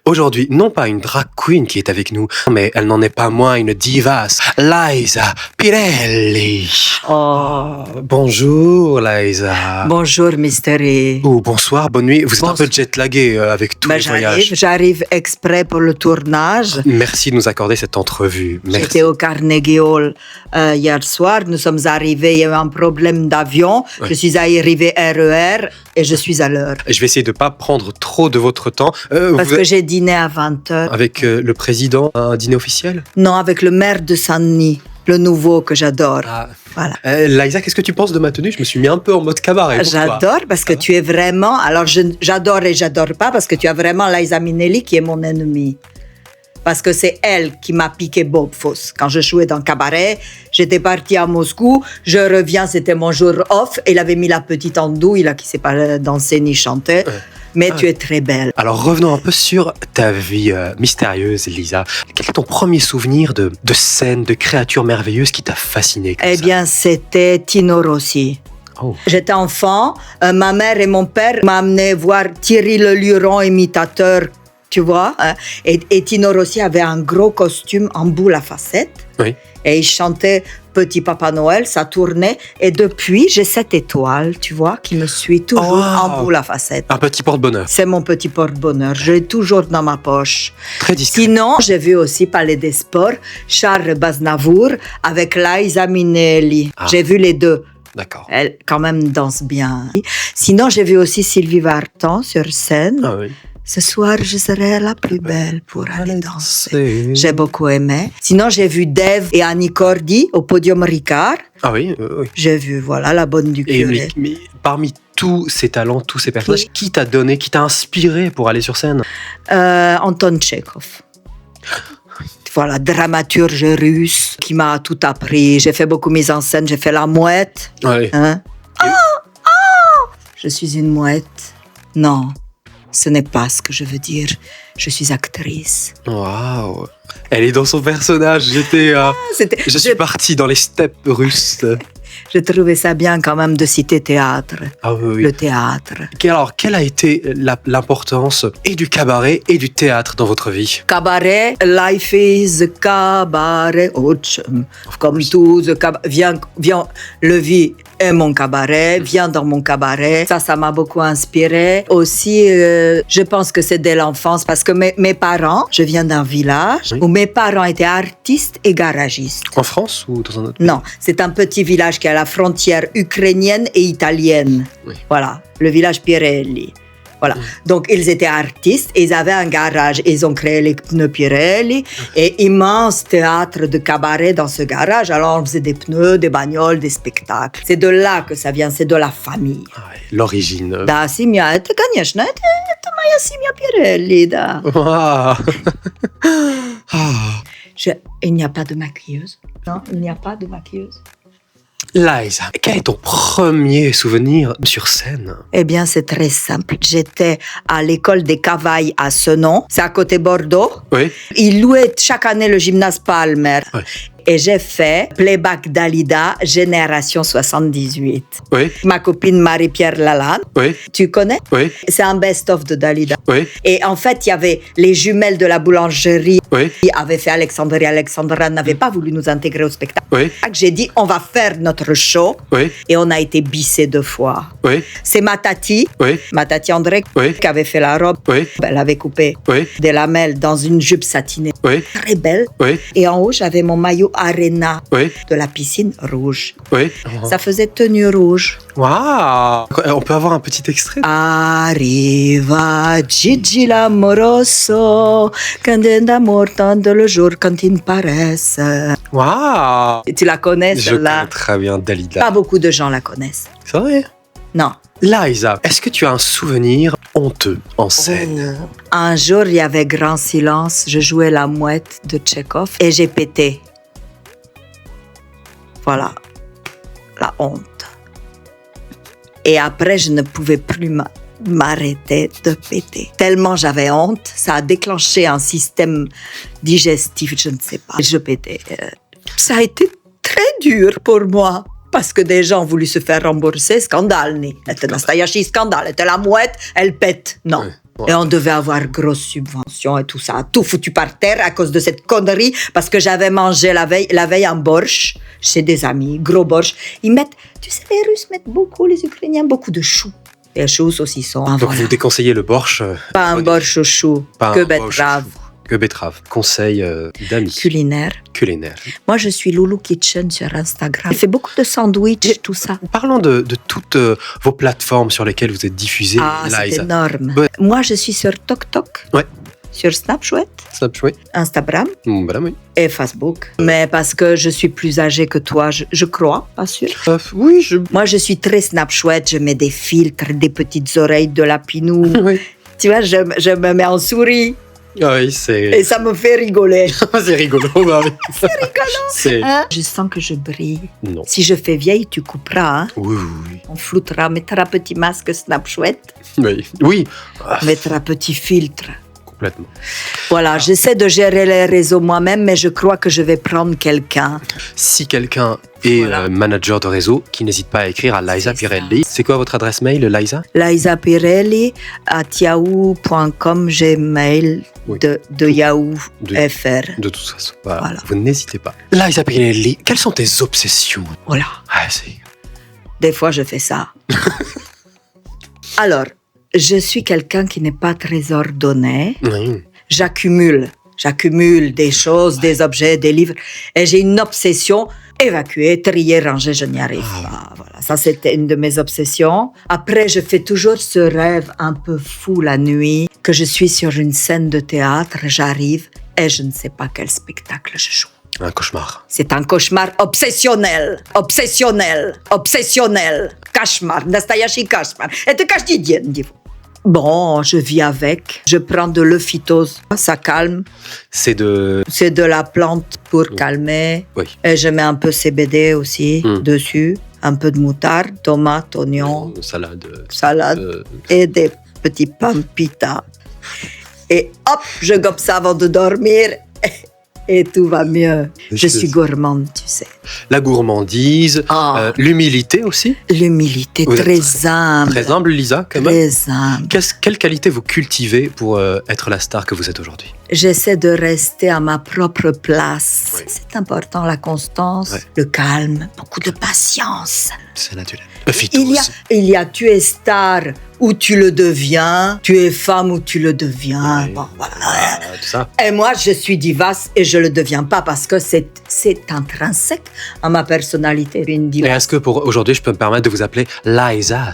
Aujourd'hui, non pas une drag queen qui est avec nous, mais elle n'en est pas moins une divace, Liza Pirelli. Oh, Bonjour Liza. bonjour Mystery. Ou bonsoir, bonne nuit. Vous êtes un peu jet-lagué avec tous les voyages. J'arrive exprès pour le tournage. Merci de nous accorder cette entrevue. Merci. J'étais au Carnegie Hall hier soir. Nous sommes arrivés, il y a eu un problème d'avion. Ouais. Je suis arrivée RER et je suis à l'heure. Je vais essayer de ne pas prendre trop de votre temps. Parce que j'ai dîné à 20h. Avec le président, un dîner officiel? Non, avec le maire de Saint-Denis, le nouveau que j'adore. Ah. Voilà. Liza, qu'est-ce que tu penses de ma tenue? Je me suis mis un peu en mode cabaret. J'adore parce que tu es vraiment... Alors, j'adore et j'adore pas parce que tu as vraiment Liza Minnelli qui est mon ennemie. Parce que c'est elle qui m'a piqué Bob Fosse. Quand je jouais dans Cabaret, j'étais partie à Moscou, je reviens, c'était mon jour off, et il avait mis la petite andouille là, qui ne sait pas danser ni chanter. Mais tu es très belle. Alors revenons un peu sur ta vie mystérieuse, Liza. Quel est ton premier souvenir de scène, de créature merveilleuse qui t'a fasciné comme ça? Bien, c'était Tino Rossi. Oh. J'étais enfant, ma mère et mon père m'amenaient voir Thierry Le Luron, imitateur, tu vois. Et Tino Rossi avait un gros costume en boule à facettes. Oui. Et il chantait Petit Papa Noël, ça tournait. Et depuis, j'ai cette étoile, tu vois, qui me suit toujours en boule à facettes. Un petit porte-bonheur. C'est mon petit porte-bonheur. Je l'ai toujours dans ma poche. Très discret. Sinon, j'ai vu aussi Palais des Sports, Charles Baznavour avec Liza Minnelli. Ah. J'ai vu les deux. D'accord. Elle, quand même, danse bien. Sinon, j'ai vu aussi Sylvie Vartan sur scène. Ah oui. Ce soir, je serai la plus belle pour aller danser. danser. J'ai beaucoup aimé. Sinon, j'ai vu Dave et Annie Cordy au podium Ricard. Ah oui, oui. J'ai vu, voilà, la bonne du Et curé. mais parmi tous ces talents, tous ces personnages, qui t'a donné, qui t'a inspiré pour aller sur scène? Anton Tchekhov. Voilà, dramaturge russe qui m'a tout appris. J'ai fait beaucoup mise en scène. J'ai fait la mouette. Oui. Hein? Je suis une mouette. Non, ce n'est pas ce que je veux dire. Je suis actrice. Waouh. Elle est dans son personnage. Je suis parti dans les steppes russes. Je trouvais ça bien quand même de citer théâtre. Ah oui. Le théâtre. Alors, quelle a été l'importance et du cabaret et du théâtre dans votre vie? Cabaret, life is a cabaret. Comme tout, viens, le vie est mon cabaret, viens dans mon cabaret. Ça m'a beaucoup inspiré. Aussi, je pense que c'est dès l'enfance parce que mes parents, je viens d'un village où mes parents étaient artistes et garagistes. En France ou dans un autre? Non, c'est un petit village qui est à la frontière ukrainienne et italienne. Oui. Voilà, le village Pirelli. Voilà. Donc, ils étaient artistes et ils avaient un garage. Ils ont créé les pneus Pirelli et immense théâtre de cabaret dans ce garage. Alors, on faisait des pneus, des bagnoles, des spectacles. C'est de là que ça vient, c'est de la famille. Ah ouais, l'origine. Da, семья, это, конечно, это моя семья Pirelli, da. Ah. Il n'y a pas de maquilleuse. Non, il n'y a pas de maquilleuse. Liza, quel est ton premier souvenir sur scène? Eh bien, c'est très simple. J'étais à l'école des Cavailles à Senon. C'est à côté Bordeaux. Oui. Ils louaient chaque année le gymnase Palmer. Ouais. Et j'ai fait Playback Dalida, Génération 78. Oui. Ma copine Marie-Pierre Lalande. Oui. Tu connais? Oui. C'est un best-of de Dalida. Oui. Et en fait, il y avait les jumelles de la boulangerie Oui. qui avaient fait Alexandrie. Alexandra n'avait pas voulu nous intégrer au spectacle. Oui. J'ai dit, on va faire notre show. Oui. Et on a été bissés 2 fois. Oui. C'est ma tati, Oui. André, Oui. qui avait fait la robe. Oui. Elle avait coupé Oui. des lamelles dans une jupe satinée. Oui. Très belle. Oui. Et en haut, j'avais mon maillot Arena Oui. de la piscine rouge. Oui. Ça faisait tenue rouge. Waouh. On peut avoir un petit extrait? Arriva Gigi l'amoroso, candendo amor tant le jour quand il paraisse. Waouh. Tu la connais, Je celle-là? connais très bien Dalida. Pas beaucoup de gens la connaissent. C'est vrai? Non. Liza, est-ce que tu as un souvenir honteux en scène? Un jour, il y avait grand silence. Je jouais la mouette de Tchekhov et j'ai pété. Voilà, la honte. Et après, je ne pouvais plus m'arrêter de péter. Tellement j'avais honte, ça a déclenché un système digestif, je ne sais pas. Je pétais. Ça a été très dur pour moi. Parce que des gens ont voulu se faire rembourser, skandalni. Это настоящий скандал. Это la mouette, elle pète. Non. Et on devait avoir grosse subvention et tout ça. Tout foutu par terre à cause de cette connerie parce que j'avais mangé la veille un borsch chez des amis, gros borsch. Ils mettent, tu sais, les Russes mettent beaucoup, les Ukrainiens, beaucoup de choux. Et choux, saucisson. Donc Voilà. vous déconseillez le borsch. Pas un borsch au chou, Pas que un borsch au betterave. chou. Que betterave. Conseil d'amis. Culinaire. Culinaire. Moi, je suis Loulou Kitchen sur Instagram. Je fais beaucoup de sandwichs, tout ça. Parlons de toutes vos plateformes sur lesquelles vous êtes diffusés, Ah, c'est Liza. énorme. Ouais. Moi, je suis sur TokTok, Ouais. sur Snapchat, Snapchat. Instagram Voilà, oui. et Facebook. Mais parce que je suis plus âgée que toi, je crois, pas sûr. Oui, je... Moi, je suis très Snapchat. Je mets des filtres, des petites oreilles de lapinou. Oui. Tu vois, je me mets en souris Ah oui, et c'est... ça me fait rigoler. c'est rigolo. Bah oui. C'est rigolo. C'est... Hein? Je sens que je brille. Non. Si je fais vieille, tu couperas. Hein? Oui, oui, On floutera, mettra un petit masque Snapchat, oui. Oui. Ah, mettra un petit filtre. complètement. Voilà, j'essaie de gérer les réseaux moi-même, mais je crois que je vais prendre quelqu'un. Si quelqu'un est Voilà. manager de réseau, qui n'hésite pas à écrire à Liza C'est ça. Pirelli. C'est quoi votre adresse mail, Liza? LizaPirelli@yahoo.com, Gmail Oui. de Yahoo De- FR. De toute façon, voilà. Voilà. Vous n'hésitez pas. Liza Pirelli, quelles sont tes obsessions? Voilà, Ah, c'est... des fois je fais ça. Alors, je suis quelqu'un qui n'est pas très ordonné. Oui. J'accumule des choses, des objets, des livres. Et j'ai une obsession, évacuer, trier, ranger, je n'y arrive pas. Voilà, ça c'était une de mes obsessions. Après, je fais toujours ce rêve un peu fou la nuit, que je suis sur une scène de théâtre, j'arrive et je ne sais pas quel spectacle je joue. Un cauchemar. C'est un cauchemar obsessionnel. Cauchemar, nastayashi cauchemar. Это каждый день. Bon, je vis avec. Je prends de l'euphytose. Ça calme. C'est de... C'est de la plante pour calmer. Oui. Et je mets un peu CBD aussi Mm. dessus. Un peu de moutarde, tomate, oignon, Salade. salade et des petits pampitas. Et hop, je gobe ça avant de dormir. Et tout va mieux. Je suis gourmande, tu sais. La gourmandise, Ah. l'humilité aussi. L'humilité, Vous êtes très humble. Très humble, Lisa, quand même. Très humble. Quelle qualité vous cultivez pour être la star que vous êtes aujourd'hui? J'essaie de rester à ma propre place. Oui. C'est important, la constance, Ouais. le calme, beaucoup de patience. C'est naturel. Il y a tu es star ou tu le deviens, tu es femme ou tu le deviens. Ouais. Bon, voilà. Tout ça. Et moi, je suis divace et je le deviens pas parce que c'est intrinsèque à ma personnalité. Une Et diva. est-ce que pour aujourd'hui, je peux me permettre de vous appeler Liza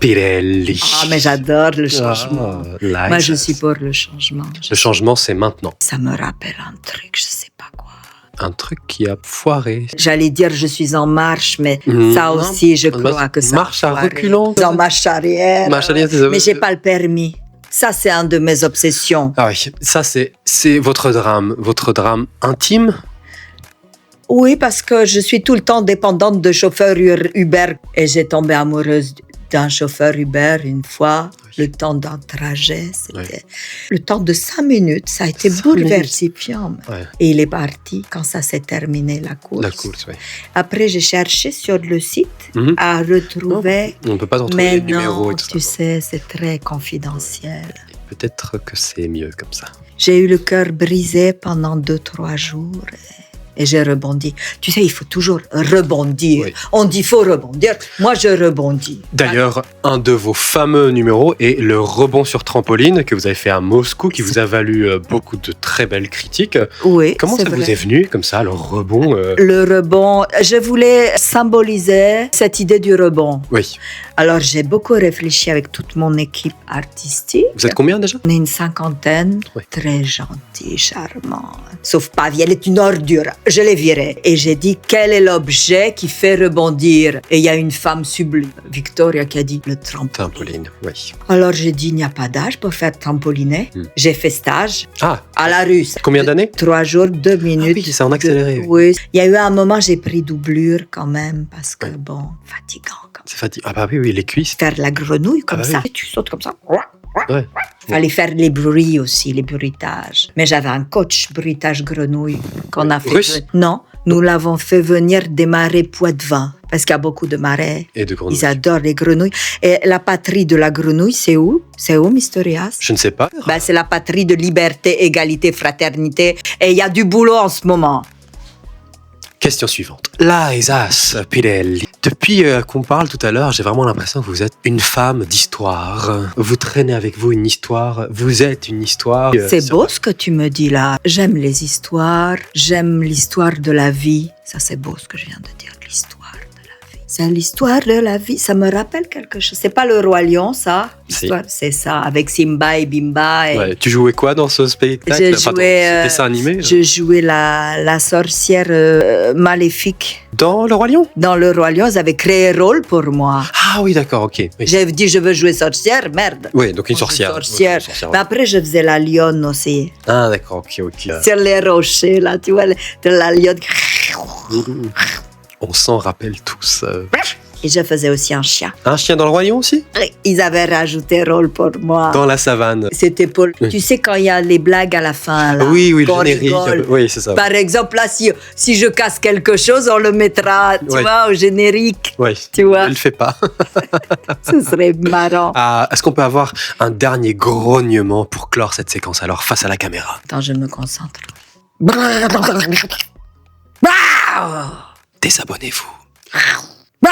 Pirelli? Ah, mais j'adore le changement. Liza. Moi, je suis pour le changement. Le changement, c'est maintenant. Ça me rappelle un truc, je sais pas quoi. Un truc qui a foiré. J'allais dire je suis en marche, mais ça Non. aussi, je crois que ça. Marche à foiré. reculons. En marche arrière. Marche arrière, c'est ça. Mais j'ai pas le permis. Ça, c'est un de mes obsessions. Ah oui, ça c'est votre drame intime. Oui, parce que je suis tout le temps dépendante de chauffeur Uber. Et j'ai tombé amoureuse d'un chauffeur Uber une fois. Le temps d'un trajet, c'était le temps de 5 minutes. Ça a été 5 bouleversifiant. Ouais. Et il est parti quand ça s'est terminé, la course. La course, oui. Après, j'ai cherché sur le site Mhm. à retrouver. On ne peut pas retrouver Mais les numéros non, et tout tu ça. sais, c'est très confidentiel. Peut-être que c'est mieux comme ça. J'ai eu le cœur brisé pendant 2-3 jours et j'ai rebondi. Tu sais, il faut toujours rebondir. Oui. On dit faut rebondir. Moi, je rebondis. D'ailleurs, un de vos fameux numéros est le rebond sur trampoline que vous avez fait à Moscou, qui vous a valu beaucoup de très belles critiques. Oui, Comment c'est ça vrai. vous est venu, comme ça, le rebond Le rebond, je voulais symboliser cette idée du rebond. Oui. Alors, j'ai beaucoup réfléchi avec toute mon équipe artistique. Vous êtes combien déjà? On est une 50aine, Oui. très gentil, charmant. Sauf Pavie, elle est une ordure. Je l'ai virée. Et j'ai dit, quel est l'objet qui fait rebondir? Et il y a une femme sublime, Victoria, qui a dit, le trampoline. Trampoline, oui. Alors j'ai dit, il n'y a pas d'âge pour faire trampoliner. J'ai fait stage Ah, à la rue. combien d'années? 3 jours, 2 minutes. oui, c'est en accéléré. Oui. Il y a eu un moment, j'ai pris doublure quand même, parce que bon, fatigant. Quand C'est fatigant. Ah bah oui, les cuisses. faire la grenouille comme Ah bah ça. oui. Et tu sautes comme ça. Ouais. Fallait faire les bruits aussi, les bruitages. Mais j'avais un coach bruitage grenouille qu'on a fait. Russe? Non, nous l'avons fait venir des marais Poitevin. Parce qu'il y a beaucoup de marais. Et de grenouilles. Ils adorent les grenouilles. Et la patrie de la grenouille, c'est où? C'est où, Mysterias? Je ne sais pas. Ben, c'est la patrie de liberté, égalité, fraternité. Et il y a du boulot en ce moment. Question suivante. Laisas Pirelli. Depuis qu'on parle tout à l'heure, j'ai vraiment l'impression que vous êtes une femme d'histoire. Vous traînez avec vous une histoire. Vous êtes une histoire. C'est beau ce que tu me dis là. J'aime les histoires. J'aime l'histoire de la vie. Ça, c'est beau ce que je viens de dire. L'histoire de la vie. C'est l'histoire de la vie. Ça me rappelle quelque chose. C'est pas le Roi Lion, ça? Si. L'histoire, c'est ça. Avec Simba et Bimba. Et... Ouais. Tu jouais quoi dans ce spectacle? Je jouais, dessin animé? Je jouais la sorcière maléfique. Dans Le Roi Lion? Dans le Roi Lion, ils avaient créé un rôle pour moi. Ah oui, d'accord, ok. Oui. J'ai dit, je veux jouer sorcière, merde. Oui, donc une Moi, je suis sorcière. sorcière. Ouais, une sorcière. Mais après, je faisais la lionne aussi. Ah d'accord, ok. Sur les rochers, là, tu vois, de la lionne. On s'en rappelle tous. Et je faisais aussi un chien. Un chien dans Le Roi Lion aussi? Ils avaient rajouté un rôle pour moi. Dans la savane. C'était pour... Oui. Tu sais, quand il y a les blagues à la fin, là. Oui, le qu'on générique. rigole. Oui, c'est ça. Par exemple, là, si je casse quelque chose, on le mettra, tu Ouais. vois, au générique. Oui, Tu vois. elle le fait pas. Ce serait marrant. Ah, est-ce qu'on peut avoir un dernier grognement pour clore cette séquence alors face à la caméra? Attends, je me concentre. Désabonnez-vous. Wow.